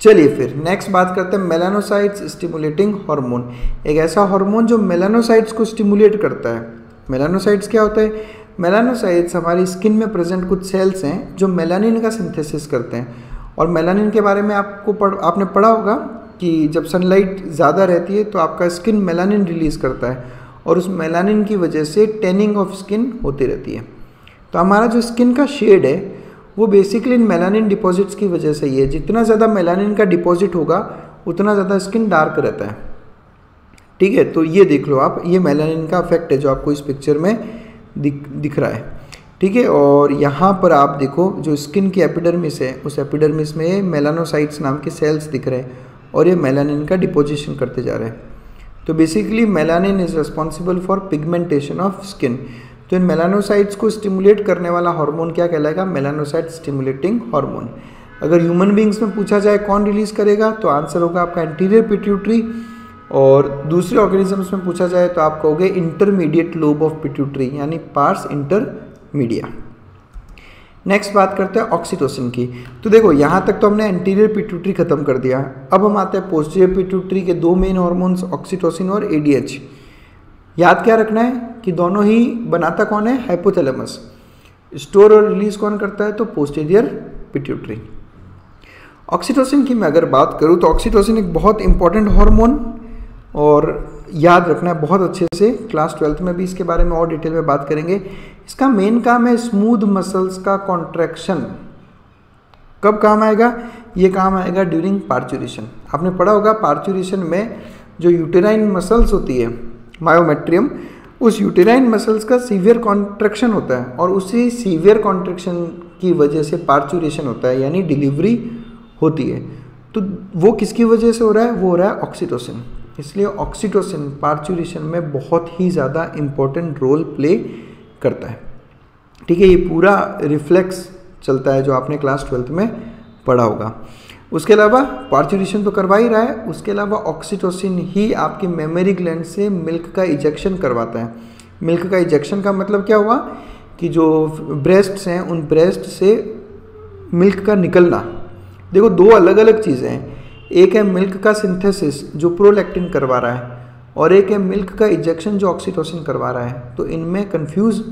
चलिए फिर नेक्स्ट बात करते हैं मेलानोसाइट्स स्टिमुलेटिंग हार्मोन। एक ऐसा हार्मोन जो मेलानोसाइट्स को स्टिमुलेट करता है। मेलानोसाइट्स क्या होता है? मेलानोसाइट्स हमारी स्किन में प्रेजेंट कुछ सेल्स हैं जो मेलानिन का सिंथेसिस करते हैं। और मेलानिन के बारे में आपने पढ़ा होगा कि जब सनलाइट ज़्यादा रहती है तो आपका स्किन मेलानिन रिलीज़ करता है और उस मेलानिन की वजह से टैनिंग ऑफ स्किन होती रहती है। तो हमारा जो स्किन का शेड है वो बेसिकली इन मेलानिन डिपॉजिट्स की वजह से ही है। जितना ज़्यादा मेलानिन का डिपॉजिट होगा उतना ज़्यादा स्किन डार्क रहता है। ठीक है, तो ये देख लो आप, ये मेलानिन का इफेक्ट है जो आपको इस पिक्चर में दिख रहा है। ठीक है, और यहाँ पर आप देखो जो स्किन की एपिडर्मिस है उस एपिडर्मिस में मेलानोसाइट्स नाम के सेल्स दिख रहे हैं और ये मेलानिन का डिपोजिशन करते जा रहे हैं। तो basically melanin is responsible for pigmentation of skin. तो इन मेलानोसाइट्स को स्टिमुलेट करने वाला हार्मोन क्या कहलाएगा? Melanocyte stimulating hormone. अगर ह्यूमन बींग्स में पूछा जाए कौन रिलीज करेगा तो आंसर होगा आपका एंटीरियर पिट्यूटरी, और दूसरे ऑर्गेनिजम्स में पूछा जाए तो आप कहोगे इंटरमीडिएट लोब ऑफ पिट्यूटरी यानी पार्स इंटरमीडिया। नेक्स्ट बात करते हैं ऑक्सीटोसिन की। तो देखो यहाँ तक तो हमने एंटीरियर पिट्यूटरी खत्म कर दिया। अब हम आते हैं पोस्टीरियर पिट्यूटरी के दो मेन हार्मोन्स ऑक्सीटोसिन और एडीएच। याद क्या रखना है कि दोनों ही बनाता कौन है? हाइपोथैलेमस। स्टोर और रिलीज कौन करता है? तो पोस्टीरियर पिट्यूटरी। ऑक्सीटोसिन की मैं अगर बात करूँ तो ऑक्सीटोसिन एक बहुत इंपॉर्टेंट हार्मोन, और याद रखना है बहुत अच्छे से, क्लास 12th में भी इसके बारे में और डिटेल में बात करेंगे। इसका मेन काम है स्मूथ मसल्स का कॉन्ट्रैक्शन। कब काम आएगा? ये काम आएगा ड्यूरिंग पार्चुरेशन। आपने पढ़ा होगा पार्चुरेशन में जो यूटेराइन मसल्स होती है मायोमेट्रियम, उस यूटेराइन मसल्स का सीवियर कॉन्ट्रैक्शन होता है और उसी सीवियर कॉन्ट्रैक्शन की वजह से पार्चुरेशन होता है यानी डिलीवरी होती है। तो वो किसकी वजह से हो रहा है? वो हो रहा है ऑक्सीटोसिन। इसलिए ऑक्सीटोसिन पार्चुरेशन में बहुत ही ज़्यादा इम्पोर्टेंट रोल प्ले करता है। ठीक है, ये पूरा रिफ्लेक्स चलता है जो आपने क्लास 12th में पढ़ा होगा। उसके अलावा पार्चुरेशन तो करवा ही रहा है, उसके अलावा ऑक्सीटोसिन ही आपकी मेमोरी ग्लैंड से मिल्क का इजेक्शन करवाता है। मिल्क का इजेक्शन का मतलब क्या हुआ कि जो ब्रेस्ट्स हैं उन ब्रेस्ट से मिल्क का निकलना। देखो दो अलग अलग चीज़ें हैं, एक है मिल्क का सिंथेसिस जो प्रोलैक्टिन करवा रहा है और एक है मिल्क का इजेक्शन जो ऑक्सीटोसिन करवा रहा है। तो इनमें कंफ्यूज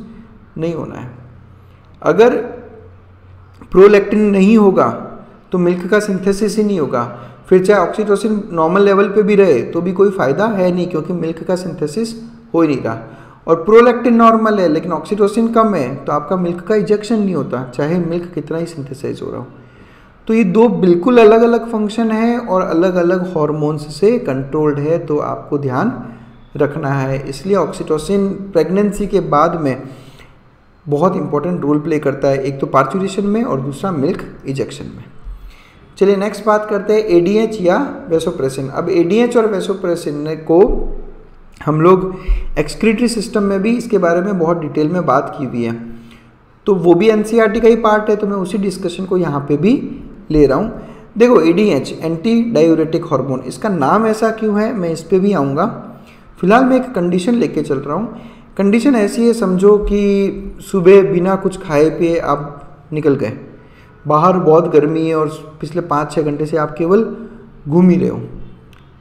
नहीं होना है। अगर प्रोलैक्टिन नहीं होगा तो मिल्क का सिंथेसिस ही नहीं होगा, फिर चाहे ऑक्सीटोसिन नॉर्मल लेवल पे भी रहे तो भी कोई फ़ायदा है नहीं, क्योंकि मिल्क का सिंथेसिस हो ही नहीं रहा। और प्रोलैक्टिन नॉर्मल है लेकिन ऑक्सीटोसिन कम है तो आपका मिल्क का इजेक्शन नहीं होता, चाहे मिल्क कितना ही सिंथेसाइज हो रहा हो। तो ये दो बिल्कुल अलग अलग फंक्शन है और अलग अलग हार्मोन्स से कंट्रोल्ड है, तो आपको ध्यान रखना है। इसलिए ऑक्सीटोसिन प्रेगनेंसी के बाद में बहुत इंपॉर्टेंट रोल प्ले करता है, एक तो पार्चुरेशन में और दूसरा मिल्क इजेक्शन में। चलिए नेक्स्ट बात करते हैं एडीएच या वैसोप्रेसिन। अब एडीएच और वैसोप्रेसिन को हम लोग एक्सक्रीटरी सिस्टम में भी इसके बारे में बहुत डिटेल में बात की हुई है, तो वो भी एनसीईआरटी का ही पार्ट है, तो मैं उसी डिस्कशन को यहाँ पे भी ले रहा हूँ। देखो एडीएच एंटी डायूरेटिक हार्मोन, इसका नाम ऐसा क्यों है मैं इस पर भी आऊँगा। फिलहाल मैं एक कंडीशन लेके चल रहा हूँ। कंडीशन ऐसी है, समझो कि सुबह बिना कुछ खाए पिए आप निकल गए, बाहर बहुत गर्मी है और पिछले 5-6 घंटे से आप केवल घूम ही रहे हो।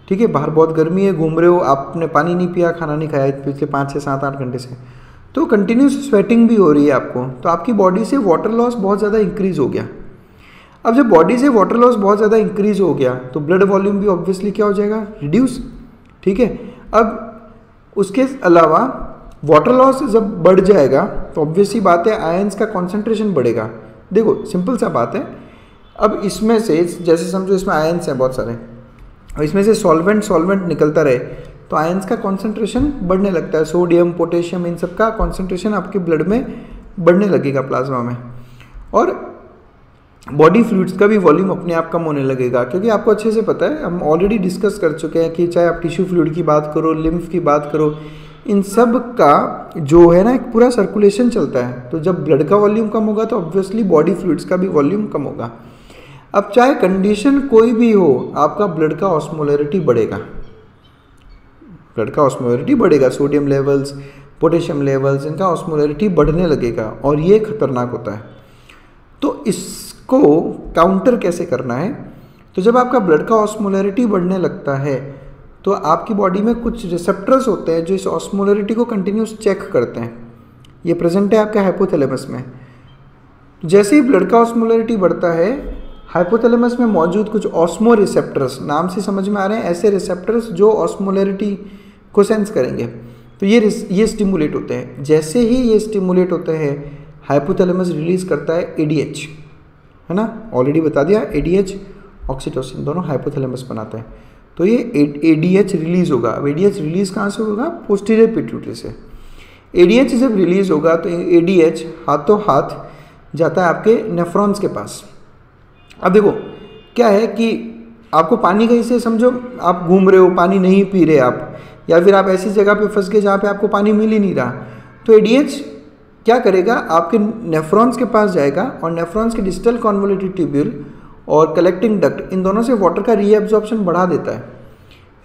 ठीक है, बाहर बहुत गर्मी है, घूम रहे हो, आपने पानी नहीं पिया, खाना नहीं खाया पिछले 5 से 7-8 घंटे से, तो कंटिन्यूस स्वेटिंग भी हो रही है आपको, तो आपकी बॉडी से वाटर लॉस बहुत ज़्यादा इंक्रीज़ हो गया। अब जब बॉडी से वाटर लॉस बहुत ज़्यादा इंक्रीज़ हो गया तो ब्लड वॉल्यूम भी ऑब्वियसली क्या हो जाएगा? रिड्यूस। ठीक है, अब उसके अलावा वाटर लॉस जब बढ़ जाएगा तो ऑब्वियसली बात है आयंस का कॉन्सेंट्रेशन बढ़ेगा। देखो सिंपल सा बात है, अब इसमें से जैसे समझो इसमें आयंस हैं बहुत सारे और इसमें से सॉल्वेंट निकलता रहे तो आयंस का कॉन्सेंट्रेशन बढ़ने लगता है। सोडियम, पोटेशियम, इन सब का कॉन्सेंट्रेशन आपके ब्लड में बढ़ने लगेगा, प्लाज्मा में, और बॉडी फ्लूइड्स का भी वॉल्यूम अपने आप कम होने लगेगा। क्योंकि आपको अच्छे से पता है, हम ऑलरेडी डिस्कस कर चुके हैं कि चाहे आप टिश्यू फ्लूइड की बात करो, लिम्फ की बात करो, इन सब का जो है ना एक पूरा सर्कुलेशन चलता है। तो जब ब्लड का वॉल्यूम कम होगा तो ऑब्वियसली बॉडी फ्लूइड्स का भी वॉल्यूम कम होगा। अब चाहे कंडीशन कोई भी हो, आपका ब्लड का ऑस्मोलैरिटी बढ़ेगा, ब्लड का ऑस्मोलैरिटी बढ़ेगा, सोडियम लेवल्स, पोटेशियम लेवल्स, इनका ऑस्मोलैरिटी बढ़ने लगेगा और ये खतरनाक होता है। तो इसको काउंटर कैसे करना है? तो जब आपका ब्लड का ऑस्मोलरिटी बढ़ने लगता है तो आपकी बॉडी में कुछ रिसेप्टर्स होते हैं जो इस ऑस्मोलरिटी को कंटिन्यूस चेक करते हैं। ये प्रेजेंट है आपके हाइपोथैलेमस में। जैसे ही ब्लड का ऑस्मोलरिटी बढ़ता है, हाइपोथैलेमस में मौजूद कुछ ऑस्मो रिसेप्टर्स, नाम से समझ में आ रहे हैं, ऐसे रिसेप्टर्स जो ऑस्मोलरिटी को सेंस करेंगे, तो ये स्टिमुलेट होते हैं। जैसे ही ये स्टिमुलेट होते हैं, हाइपोथैलेमस रिलीज करता है ADH, है ना, ऑलरेडी बता दिया। ADH ऑक्सीटोसिन दोनों हाइपोथैलेमस बनाता है। तो ये ADH रिलीज होगा। अब ADH रिलीज कहाँ से होगा? पोस्टीरियर पिट्यूटरी से। ADH जब रिलीज होगा तो ADH हाथों हाथ जाता है आपके नेफ्रॉन्स के पास। अब देखो क्या है कि आपको पानी कहीं से, समझो आप घूम रहे हो, पानी नहीं पी रहे आप, या फिर आप ऐसी जगह पे फंस गए जहाँ पे आपको पानी मिल ही नहीं रहा, तो ADH क्या करेगा? आपके नेफ्रॉन्स के पास जाएगा और नेफ्रॉन्स के डिस्टल कॉन्वोल्यूटेड ट्यूब्यूल और कलेक्टिंग डक्ट, इन दोनों से वाटर का रीएब्जॉर्प्शन बढ़ा देता है।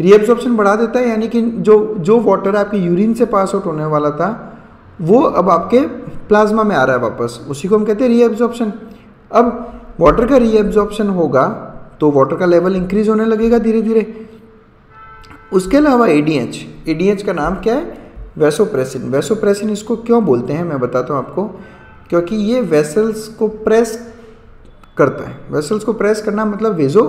रीएब्जॉर्प्शन बढ़ा देता है यानी कि जो वाटर आपके यूरिन से पास आउट होने वाला था वो अब आपके प्लाज्मा में आ रहा है वापस, उसी को हम कहते हैं रीएब्जॉर्प्शन। अब वाटर का रीएब्जॉर्प्शन होगा तो वाटर का लेवल इंक्रीज होने लगेगा धीरे धीरे। उसके अलावा ADH का नाम क्या है? वैसोप्रेसिन। वैसोप्रेसिन इसको क्यों बोलते हैं मैं बताता हूँ आपको, क्योंकि ये वेसल्स को प्रेस करता है। वेसल्स को प्रेस करना मतलब वेजो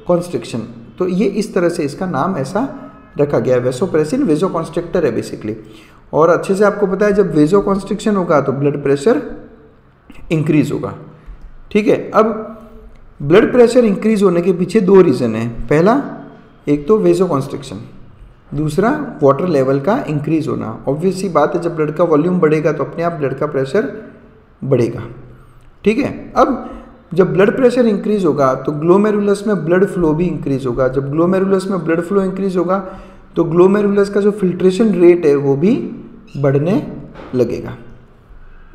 कॉन्स्ट्रिक्शन, तो ये इस तरह से इसका नाम ऐसा रखा गया है। वैसोप्रेसिन वेजो कॉन्स्ट्रिक्टर है बेसिकली। और अच्छे से आपको पता है जब वेजो कॉन्स्ट्रिक्शन होगा तो ब्लड प्रेशर इंक्रीज होगा। ठीक है, अब ब्लड प्रेशर इंक्रीज होने के पीछे दो रीज़न है। पहला, एक तो वेजो कॉन्स्ट्रिक्शन, दूसरा वाटर लेवल का इंक्रीज होना। ऑब्वियस सी बात है, जब ब्लड का वॉल्यूम बढ़ेगा तो अपने आप ब्लड का प्रेशर बढ़ेगा। ठीक है, अब जब ब्लड प्रेशर इंक्रीज होगा तो ग्लोमेरुलस में ब्लड फ्लो भी इंक्रीज होगा। जब ग्लोमेरुलस में ब्लड फ्लो इंक्रीज होगा तो ग्लोमेरुलस का जो फिल्ट्रेशन रेट है वो भी बढ़ने लगेगा।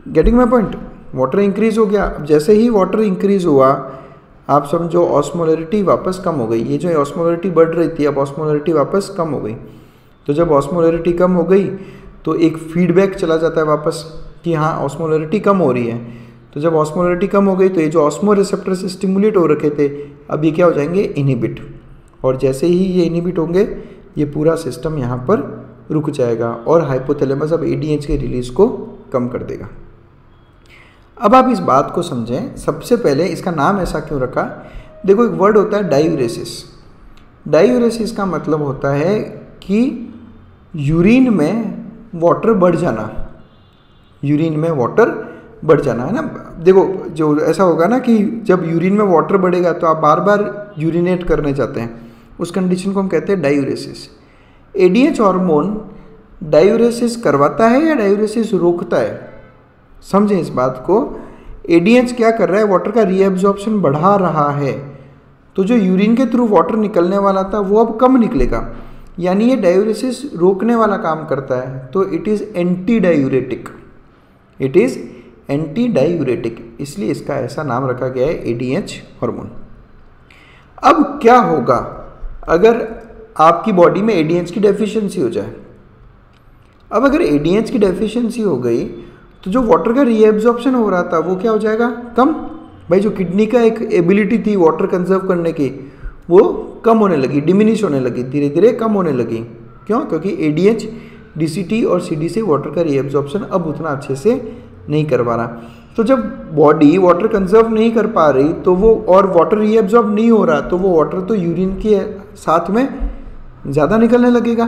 Getting my point? Water increase हो गया। अब जैसे ही वाटर इंक्रीज हुआ, आप समझो ऑस्मोलरिटी वापस कम हो गई। ये जो ऑस्मोलरिटी बढ़ रही थी, अब ऑस्मोलरिटी वापस कम हो गई। तो जब ऑस्मोलरिटी कम हो गई तो एक फीडबैक चला जाता है वापस कि हाँ ऑस्मोलरिटी कम हो रही है। तो जब ऑस्मोलरिटी कम हो गई तो ये जो ऑस्मो रिसेप्टर से स्टिमुलेट हो रखे थे, अब ये क्या हो जाएंगे? इनहिबिट। और जैसे ही ये इनहिबिट होंगे, ये पूरा सिस्टम यहाँ पर रुक जाएगा और हाइपोथैलेमस अब ADH के रिलीज को कम कर देगा। अब आप इस बात को समझें। सबसे पहले इसका नाम ऐसा क्यों रखा? देखो, एक वर्ड होता है डायूरेसिस। डायूरेसिस का मतलब होता है कि यूरिन में वाटर बढ़ जाना। यूरिन में वाटर बढ़ जाना, है ना। देखो, जो ऐसा होगा ना कि जब यूरिन में वाटर बढ़ेगा तो आप बार बार यूरिनेट करने जाते हैं, उस कंडीशन को हम कहते हैं डायूरेसिस। ADH हार्मोन डायूरेसिस करवाता है या डायूरेसिस रोकता है? समझें इस बात को। ADH क्या कर रहा है? वाटर का रीएब्जॉर्प्शन बढ़ा रहा है। तो जो यूरिन के थ्रू वाटर निकलने वाला था वो अब कम निकलेगा, यानी ये डायूरेसिस रोकने वाला काम करता है। तो it is anti diuretic. It is anti diuretic, इसलिए इसका ऐसा नाम रखा गया है ADH हार्मोन। अब क्या होगा अगर आपकी बॉडी में ADH की डेफिशिएंसी हो जाए? अब अगर ADH की डेफिशिएंसी हो गई तो जो वाटर का रीएब्जॉर्प्शन हो रहा था वो क्या हो जाएगा? कम। भाई, जो किडनी का एक एबिलिटी थी वाटर कंजर्व करने की, वो कम होने लगी, डिमिनिश होने लगी, धीरे धीरे कम होने लगी। क्यों? क्योंकि ADH DCT और CD से वाटर का रीएब्जॉर्प्शन अब उतना अच्छे से नहीं करवा रहा। तो जब बॉडी वाटर कंजर्व नहीं कर पा रही तो वो, और वाटर रीएब्जॉर्ब नहीं हो रहा, तो वो वाटर तो यूरिन के साथ में ज़्यादा निकलने लगेगा,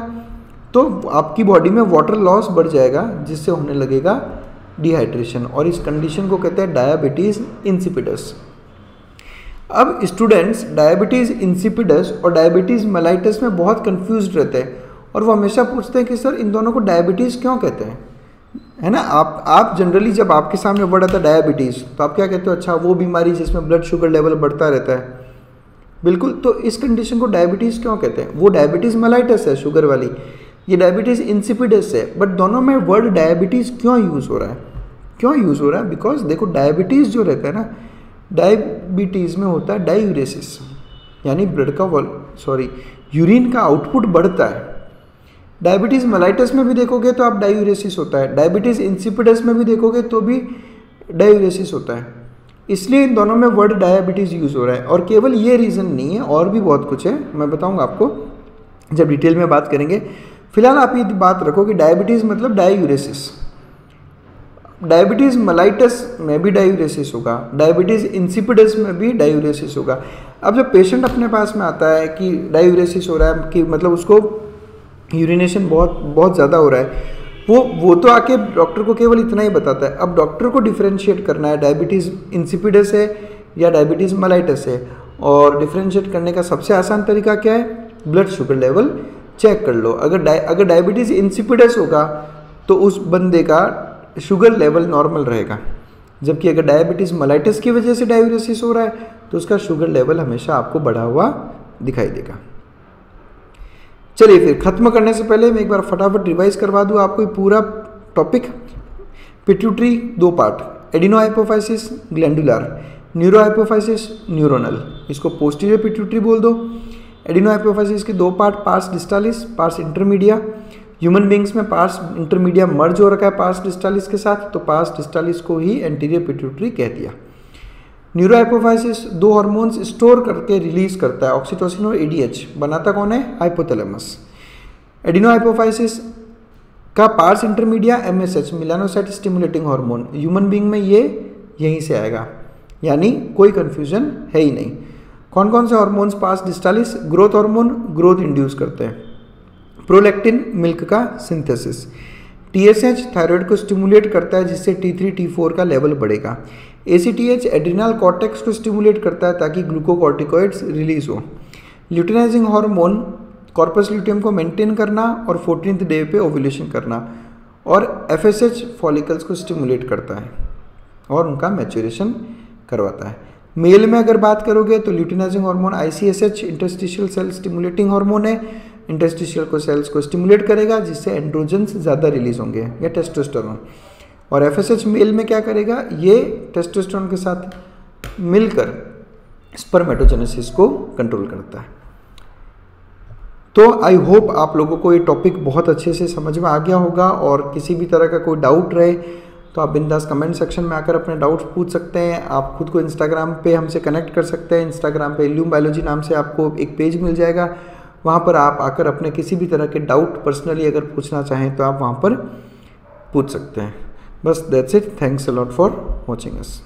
तो आपकी बॉडी में वाटर लॉस बढ़ जाएगा, जिससे होने लगेगा डिहाइड्रेशन, और इस कंडीशन को कहते हैं डायबिटीज़ इंसिपिडस। अब स्टूडेंट्स डायबिटीज़ इंसिपिडस और डायबिटीज़ मेलाइटस में बहुत कंफ्यूज रहते हैं और वो हमेशा पूछते हैं कि सर इन दोनों को डायबिटीज़ क्यों कहते हैं, है ना। आप जनरली जब आपके सामने वर्ड आता है डायबिटीज़ तो आप क्या कहते हो? अच्छा, वो बीमारी जिसमें ब्लड शुगर लेवल बढ़ता रहता है। बिल्कुल, तो इस कंडीशन को डायबिटीज़ क्यों कहते हैं? वो डायबिटीज़ मेलाइटस है शुगर वाली, ये डायबिटीज़ इंसिपिडस है। बट दोनों में वर्ड डायबिटीज़ क्यों यूज़ हो रहा है? क्यों यूज़ हो रहा है? बिकॉज देखो, डायबिटीज़ जो रहता है ना, डायबिटीज़ में होता है डायूरेसिस, यानी ब्लड का यूरिन का आउटपुट बढ़ता है। डायबिटीज़ मेलाइटस में भी देखोगे तो आप डायूरेसिस होता है, डायबिटीज़ इंसिपिडस में भी देखोगे तो भी डायूरेसिस होता है। इसलिए इन दोनों में वर्ड डायबिटीज़ यूज़ हो रहा है। और केवल ये रीज़न नहीं है, और भी बहुत कुछ है, मैं बताऊंगा आपको जब डिटेल में बात करेंगे। फिलहाल आप ये बात रखो कि डायबिटीज़ मतलब डायूरेसिस। डायबिटीज़ मेलाइटस में भी डायूरेसिस होगा, डायबिटीज़ इंसिपिडस में भी डायूरेसिस होगा। अब जब पेशेंट अपने पास में आता है कि डायूरेसिस हो रहा है, कि मतलब उसको यूरिनेशन बहुत ज़्यादा हो रहा है, वो तो आके डॉक्टर को केवल इतना ही बताता है। अब डॉक्टर को डिफरेंशिएट करना है डायबिटीज़ इंसिपिडस है या डायबिटीज़ मेलाइटस है, और डिफरेंशिएट करने का सबसे आसान तरीका क्या है, ब्लड शुगर लेवल चेक कर लो। अगर डायबिटीज़ इंसिपिडस होगा तो उस बंदे का शुगर लेवल नॉर्मल रहेगा, जबकि अगर डायबिटीज़ मेलाइटस की वजह से डायूरेसिस हो रहा है तो उसका शुगर लेवल हमेशा आपको बढ़ा हुआ दिखाई देगा। चलिए फिर खत्म करने से पहले मैं एक बार फटाफट रिवाइज करवा दूँ आपको ये पूरा topic. Pituitary 2 part, adeno hypophysis glandular, neuro hypophysis neuronal, इसको पोस्टीरियर पिट्यूटरी बोल दो। एडिनो हाइपोफाइसिस के 2 part, pars distalis, pars intermedia. Human beings में पार्स इंटरमीडिया मर्ज हो रखा है पार्स डिस्टालिस के साथ, तो पार्स डिस्टालिस को ही एंटीरियर पिट्यूटरी कह दिया। न्यूरो हाइपोफाइसिस 2 हार्मोन्स स्टोर करके रिलीज करता है, ऑक्सीटोसिन और एडीएच। बनाता कौन है, हाइपोथैलेमस। एडिनो हाइपोफाइसिस का parse intermedia MSH, melanocyte stimulating hormone, human being में ये यहीं से आएगा, यानी कोई कंफ्यूजन है ही नहीं। कौन कौन से hormones pars distalis, growth hormone growth induce करते हैं, प्रोलैक्टिन मिल्क का सिंथेसिस, टीएसएच थायराइड को स्टिमुलेट करता है जिससे T3 T4 का लेवल बढ़ेगा, एसीटीएच एड्रिनल कॉर्टेक्स को स्टिमुलेट करता है ताकि ग्लूकोकॉर्टिकॉइड्स रिलीज हो, ल्यूटिनाइजिंग हार्मोन कॉर्पस ल्यूटियम को मेंटेन करना और 14th डे पे ओव्यूलेशन करना, और एफएसएच फॉलिकल्स को स्टिमुलेट करता है और उनका मैच्योरेशन करवाता है। मेल में अगर बात करोगे तो luteinizing hormone ICSH interstitial cell stimulating hormone है, इंटरस्टिशियल को सेल्स को स्टिमुलेट करेगा जिससे एंड्रोजन्स ज़्यादा रिलीज होंगे या टेस्टोस्टेरोन। और एफएसएच मेल में क्या करेगा, ये टेस्टोस्टेरोन के साथ मिलकर स्पर्मेटोजेनेसिस को कंट्रोल करता है। तो आई होप आप लोगों को ये टॉपिक बहुत अच्छे से समझ में आ गया होगा, और किसी भी तरह का कोई डाउट रहे तो आप बिंदास कमेंट सेक्शन में आकर अपने डाउट्स पूछ सकते हैं। आप खुद को इंस्टाग्राम पे हमसे कनेक्ट कर सकते हैं। इंस्टाग्राम पे इल्यूम बायोलॉजी नाम से आपको एक पेज मिल जाएगा, वहाँ पर आप आकर अपने किसी भी तरह के डाउट पर्सनली अगर पूछना चाहें तो आप वहाँ पर पूछ सकते हैं। बस that's it, thanks a lot for watching us.